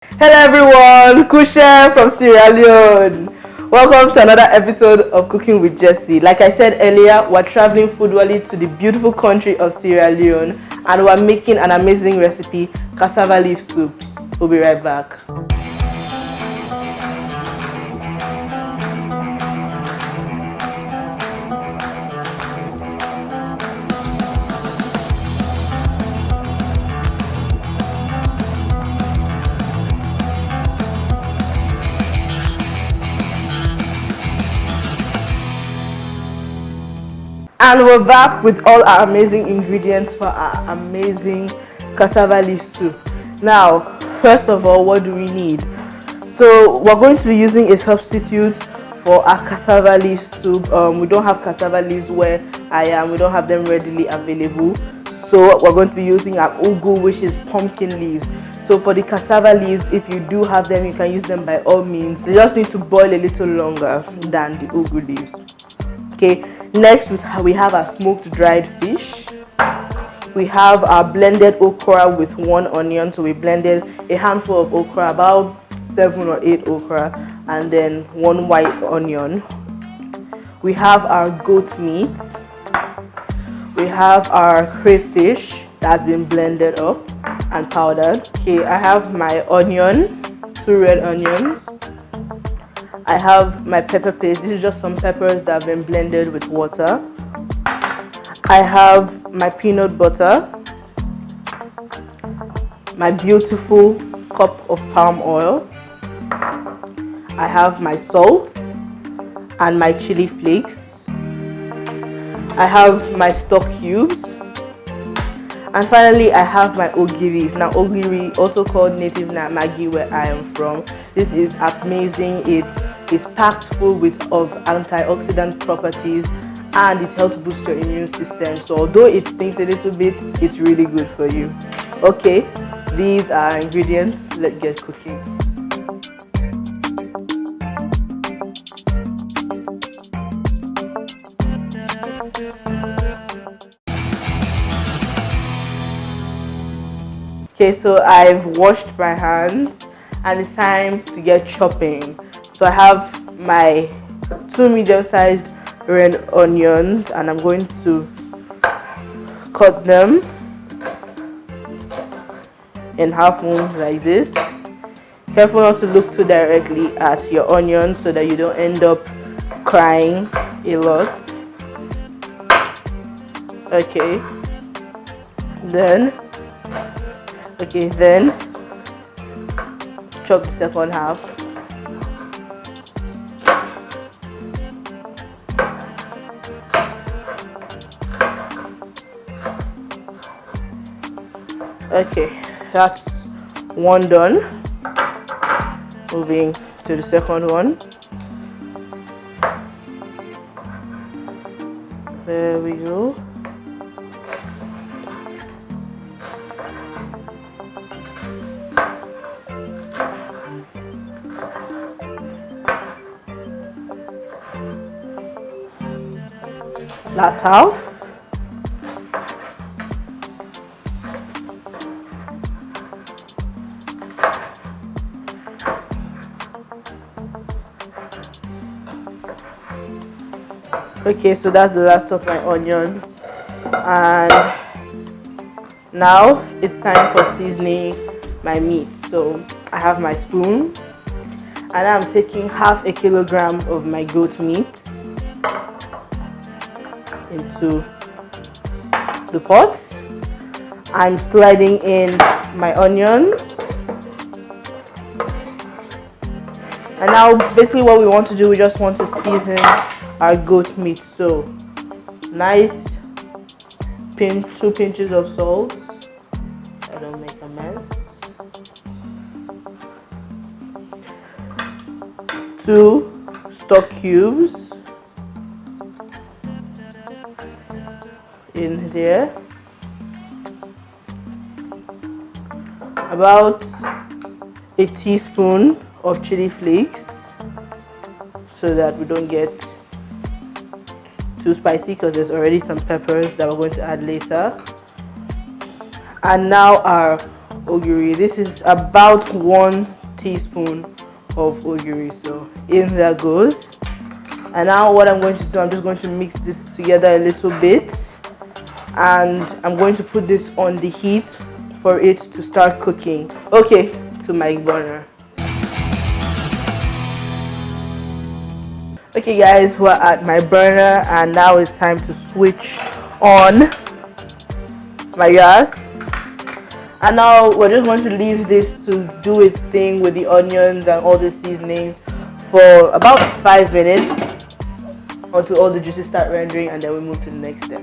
Hello everyone, Kusha from Sierra Leone. Welcome to another episode of Cooking with Jessie. Like I said earlier, we're traveling foodwally to the beautiful country of Sierra Leone and we're making an amazing recipe, cassava leaf soup. We'll be right back. And we're back with all our amazing ingredients for our amazing cassava leaf soup. Now, first of all, what do we need? So we're going to be using a substitute for our cassava leaf soup. We don't have cassava leaves where I am. We don't have them readily available. So we're going to be using our ugu, which is pumpkin leaves. So for the cassava leaves, if you do have them, you can use them by all means. They just need to boil a little longer than the ugu leaves. Okay, next we have our smoked dried fish. We have our blended okra with 1 onion. So we blended a handful of okra, about 7 or 8 okra, and then 1 white onion. We have our goat meat. We have our crayfish that's been blended up and powdered. Okay, I have my onion, 2 red onions. I have my pepper paste. This is just some peppers that have been blended with water. I have my peanut butter, my beautiful cup of palm oil. I have my salt and my chili flakes. I have my stock cubes. And finally, I have my ogiris. Now, ogiri, also called native Maggi where I am from. This is amazing. It is packed full of antioxidant properties and it helps boost your immune system. So although it stinks a little bit, it's really good for you. Okay, these are ingredients. Let's get cooking. Okay, so I've washed my hands and it's time to get chopping. So I have my 2 medium-sized red onions and I'm going to cut them in half moons like this. Careful not to look too directly at your onions so that you don't end up crying a lot. Okay, then chop the second half. Okay, that's one done. Moving to the second one. There we go. Last half. Okay, so that's the last of my onions, and now it's time for seasoning my meat. So I have my spoon and I'm taking half a kilogram of my goat meat into the pot. I'm sliding in my onions, and now basically what we want to do, we just want to season our goat meat. So nice 2 pinches of salt. I don't make a mess. 2 stock cubes in there. About a teaspoon of chili flakes so that we don't get too spicy, because there's already some peppers that we're going to add later. And now our ogiri. This is about 1 teaspoon of ogiri, so in there goes. And now what I'm going to do, I'm just going to mix this together a little bit, and I'm going to put this on the heat for it to start cooking. Okay, to my burner. Okay guys, we're at my burner, and now it's time to switch on my gas. And now we're just going to leave this to do its thing with the onions and all the seasonings for about 5 minutes until all the juices start rendering, and then we move to the next step.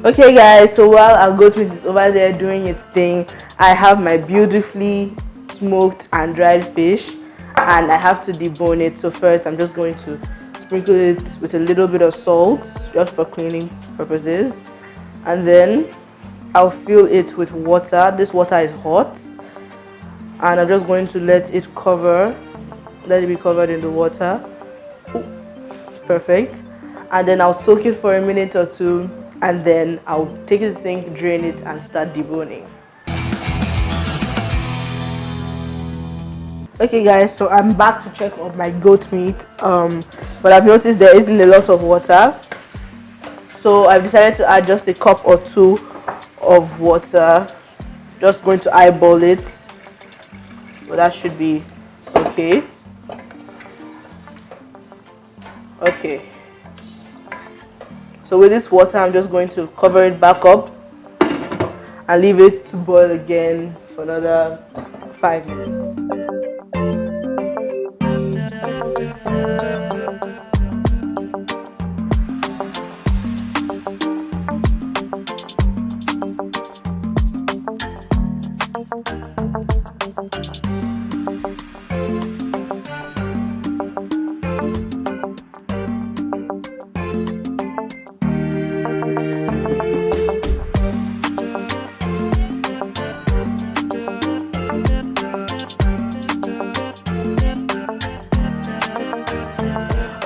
Okay guys, so while our goat meat is over there doing its thing, I have my beautifully smoked and dried fish, and I have to debone it. So first I'm just going to sprinkle it with a little bit of salt just for cleaning purposes, and then I'll fill it with water. This water is hot, and I'm just going to let it be covered in the water. Perfect. And then I'll soak it for a minute or two, and then I'll take it to the sink, drain it, and start deboning. Okay guys, so I'm back to check on my goat meat, but I've noticed there isn't a lot of water, so I've decided to add just a cup or 2 of water. Just going to eyeball it, so that should be okay. Okay, so with this water, I'm just going to cover it back up and leave it to boil again for another 5 minutes.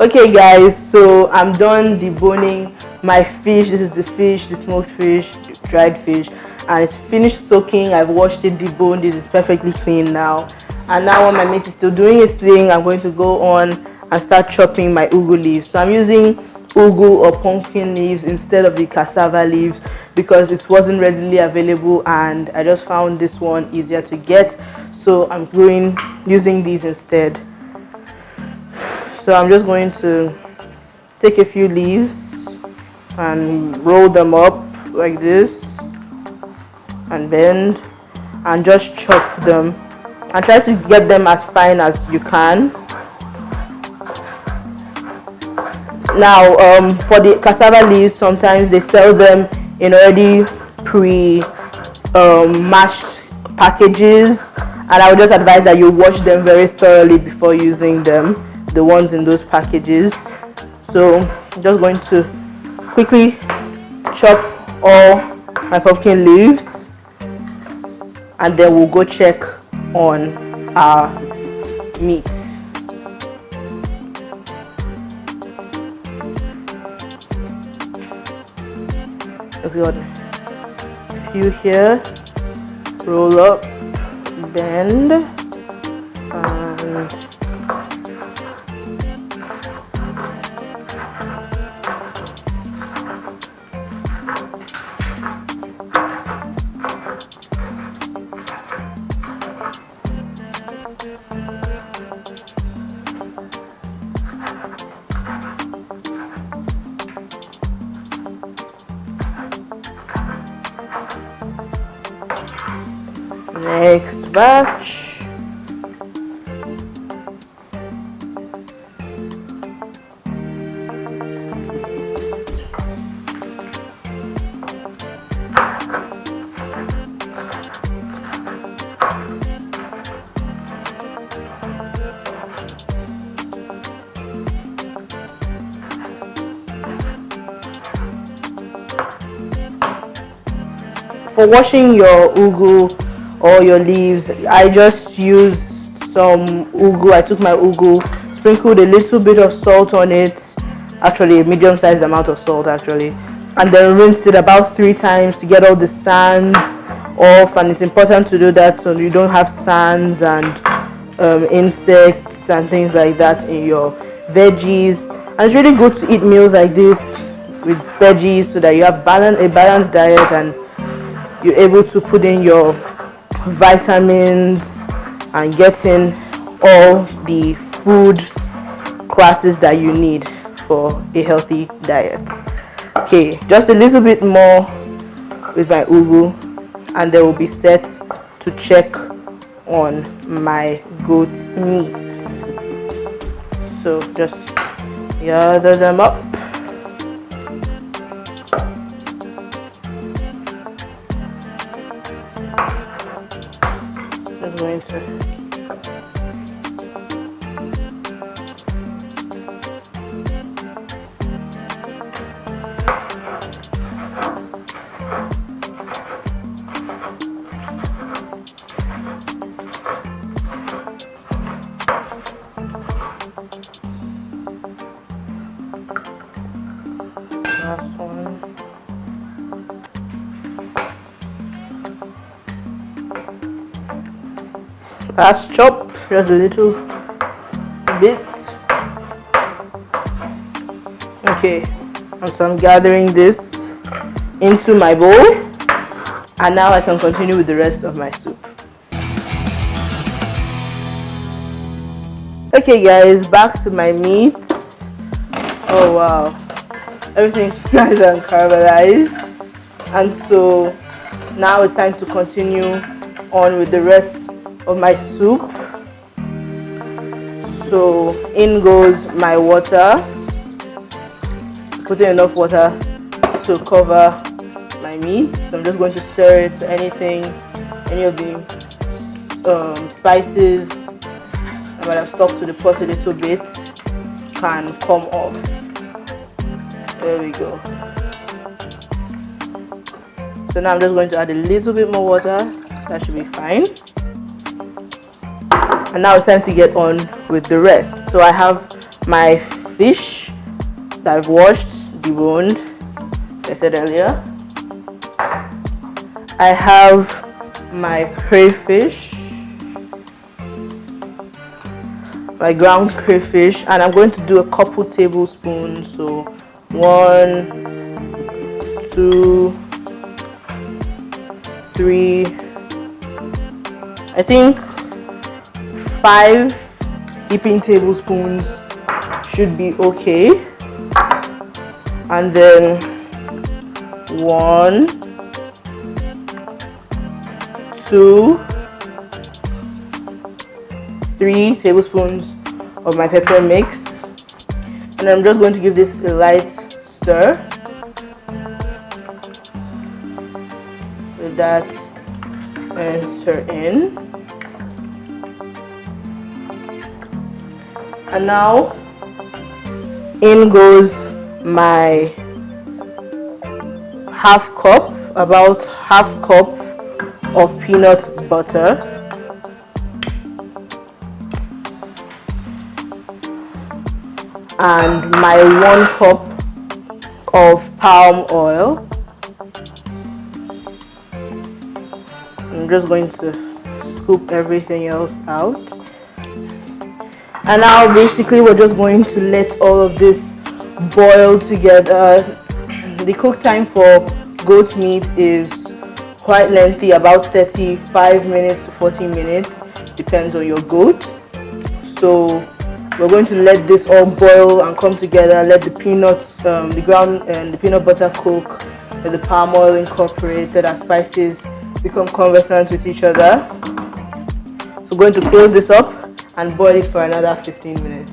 Okay guys, so I'm done deboning my fish. This is the fish, the smoked fish, dried fish, and it's finished soaking. I've washed it, deboned it, it's perfectly clean now. And now when my meat is still doing its thing, I'm going to go on and start chopping my ugu leaves. So I'm using ugu or pumpkin leaves instead of the cassava leaves because it wasn't readily available, and I just found this one easier to get, so I'm using these instead. So I'm just going to take a few leaves and roll them up like this and bend and just chop them, and try to get them as fine as you can. Now for the cassava leaves, sometimes they sell them in already mashed packages, and I would just advise that you wash them very thoroughly before using them, the ones in those packages. So I'm just going to quickly chop all my pumpkin leaves, and then we'll go check on our meat. Let's go. A few here, roll up, bend, and next batch. for washing your ugu or your leaves, I just used some ugu. I took my ugu, sprinkled a little bit of salt on it, actually a medium-sized amount of salt actually, and then rinsed it about 3 times to get all the sands off. And it's important to do that so you don't have sands and insects and things like that in your veggies. And it's really good to eat meals like this with veggies so that you have a balanced diet and you're able to put in your vitamins and getting all the food classes that you need for a healthy diet. Okay, just a little bit more with my ugu, and they will be set to check on my goat meat. So just gather them up. I'm going to last one. Last chop, just a little bit. Okay, and so I'm gathering this into my bowl, and now I can continue with the rest of my soup. Okay guys, back to my meat. Oh wow, everything's nice and caramelized, and so now it's time to continue on with the rest of my soup. So in goes my water, putting enough water to cover my meat. So I'm just going to stir it so any of the spices that might have stuck to the pot a little bit can come off. There we go. So now I'm just going to add a little bit more water. That should be fine. And now it's time to get on with the rest. So I have my fish that I've washed, deboned, like I said earlier. I have my crayfish, my ground crayfish, and I'm going to do a couple tablespoons. So 1, 2, 3, I think 5 heaping tablespoons should be okay. And then 1, 2, 3 tablespoons of my pepper mix, and I'm just going to give this a light stir. Let that enter in. And now in goes my about half cup of peanut butter, and my 1 cup of palm oil. I'm just going to scoop everything else out. And now basically we're just going to let all of this boil together. The cook time for goat meat is quite lengthy, about 35 minutes to 40 minutes, depends on your goat. So we're going to let this all boil and come together, let the peanuts, the ground and the peanut butter cook, let the palm oil incorporate, let our spices become conversant with each other. So we're going to close this up and boil it for another 15 minutes.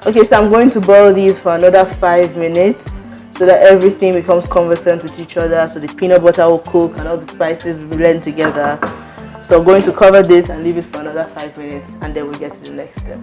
Okay, so I'm going to boil these for another 5 minutes so that everything becomes conversant with each other, so the peanut butter will cook and all the spices blend together. So I'm going to cover this and leave it for another 5 minutes, and then we'll get to the next step.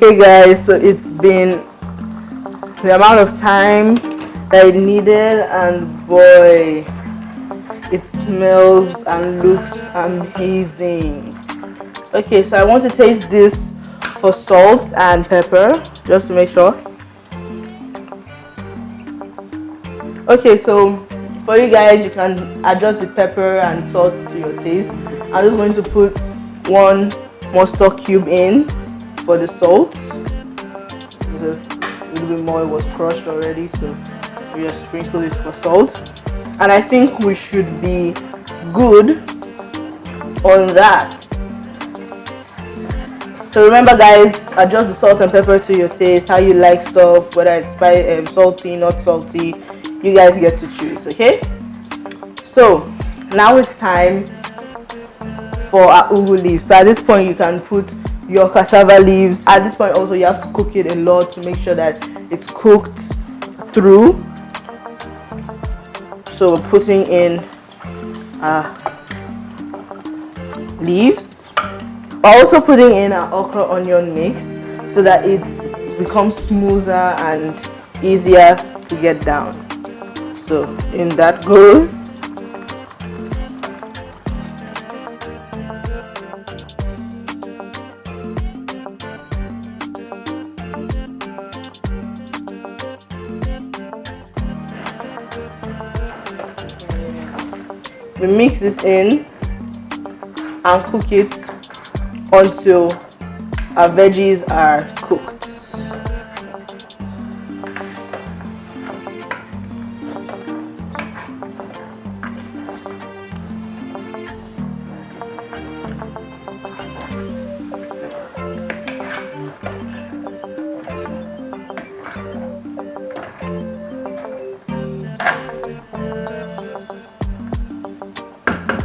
Okay guys, so it's been the amount of time that it needed, and boy, it smells and looks amazing. Okay, so I want to taste this for salt and pepper just to make sure. Okay, so for you guys, you can adjust the pepper and salt to your taste. I'm just going to put 1 mustard cube in for the salt. There's a little bit more, it was crushed already, so we just sprinkle it for salt. And I think we should be good on that. So remember guys, adjust the salt and pepper to your taste, how you like stuff, whether it's salty, not salty. You guys get to choose, okay? So now it's time for our ugu leaves. So at this point you can put your cassava leaves. At this point also you have to cook it a lot to make sure that it's cooked through. So we're putting in leaves. We're also putting in our okra onion mix so that it becomes smoother and easier to get down. So in that goes. We mix this in and cook it until our veggies are cooked.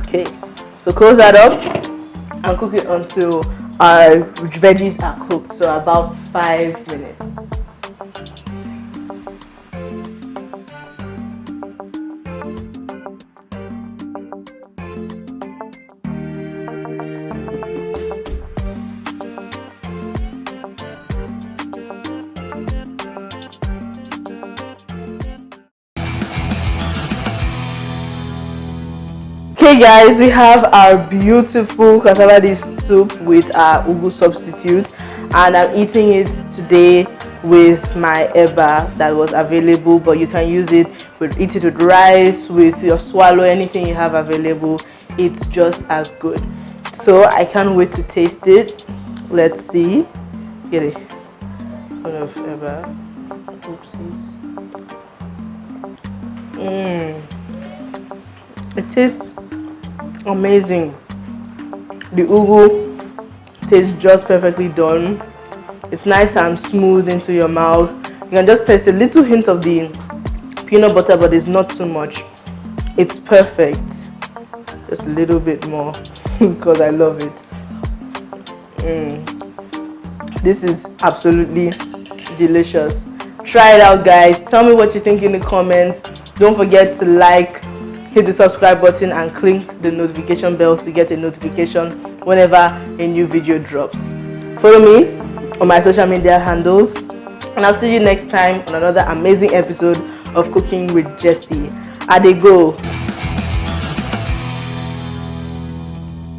Okay, so close that up and cook it until our veggies are cooked, so about 5 minutes. Okay guys, we have our beautiful cassava leaf soup with our ugu substitute, and I'm eating it today with my eba that was available, but you can use it eat it with rice, with your swallow, anything you have available. It's just as good. So I can't wait to taste it. Let's see. Get it. Kind of eba. Oopsies. It tastes amazing. The ugu tastes just perfectly done. It's nice and smooth into your mouth. You can just taste a little hint of the peanut butter, but it's not too much. It's perfect. Just a little bit more because I love it. This is absolutely delicious. Try it out guys. Tell me what you think in the comments. Don't forget to like, hit the subscribe button and click the notification bell to get a notification whenever a new video drops. Follow me on my social media handles, and I'll see you next time on another amazing episode of Cooking with Jessie. Adego.